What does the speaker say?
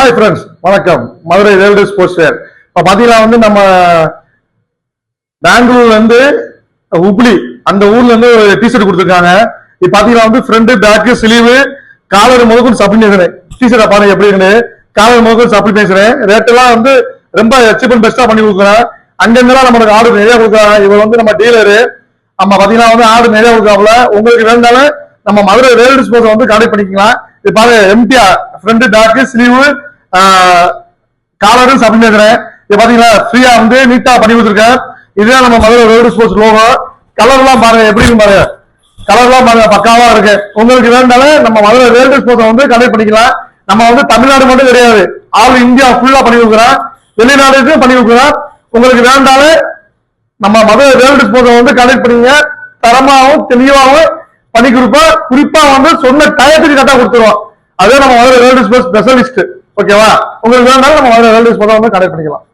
Hi friends, வணக்கம். Madurai world sports fair. இப்போ பார்த்தீங்கன்னா வந்து நம்ம பெங்களூர்ல இருந்து உப்ளி அந்த ஊர்ல இருந்து ஒரு டிஷர்ட் கொடுத்துருக்காங்க. இப்போ பார்த்தீங்கன்னா வந்து ஃப்ரண்ட் பேக்கு ஸ்லீவு காலர் முதற்கொண்டு சப்ளை பேசுறேன். டிஷர்ட்டை பாருங்க எப்படி இருக்கு. காலர் முதற்கொண்டு சப்ளை பேசுறேன். ரேட் எல்லாம் வந்து ரொம்ப சீப் அண்ட் பெஸ்டா பண்ணி கொடுக்குறேன். அங்கெல்லாம் நம்மளுக்கு ஆர்டர் நிறைய கொடுக்குறாங்க. இவர் வந்து நம்ம டீலரு. நம்ம பார்த்தீங்கன்னா வந்து ஆர்டர் நிறைய கொடுக்காப்புல. உங்களுக்கு வேண்டாலும் நம்ம மதுரை வேர்ல்டு ஸ்போர்ட்ஸ் வந்து கான்டாக்ட் பண்ணிக்கலாம். இது பாருங்க எம்டிஆ ஃப்ரண்ட் பேக்கு ஸ்லீவு காலரும் சப்ளை பேசுறேன். இது பாத்தீங்களா ஃப்ரீயா வந்து நீட்டா பண்ணி கொடுத்துருக்கேன். இதுதான் நம்ம Madurai world sports logo. Colour எல்லாம் பாருங்க எப்படி இருக்கு பாருங்க. கலர் எல்லாம் பாருங்க பக்காவா இருக்கு. உங்களுக்கு வேண்டாலும் நம்ம மதுரை வேர்ல்டு ஸ்போர்ட்ஸ் வந்து கனெக்ட் பண்ணிக்கலாம். நம்ம வந்து தமிழ்நாடு மட்டும் கிடையாது, ஆல் இந்தியா ஃபுல்லா பண்ணி கொடுக்குறோம். வெளிநாடுக்கும் பண்ணி கொடுக்குறோம். உங்களுக்கு வேண்டாலும் நம்ம மதுரை வேர்ல்டு ஸ்போர்ட்ஸ் வந்து கனெக்ட் பண்ணீங்க. தரமாகவும் தெளிவாகவும் பண்ணி கொடுப்போம். குறிப்பா வந்து சொன்ன டயத்துக்கு கரெக்டா கொடுத்துருவோம். அதே நம்ம மதுரை வேர்ல்டு ஸ்போர்ட்ஸ் ஸ்பெஷலிஸ்ட். ஓகேவா? உங்களுக்கு வேண்டாலும் நம்ம மதுரை வேர்ல்டு ஸ்போர்ட்ஸ் வந்து கனெக்ட் பண்ணிக்கலாம்.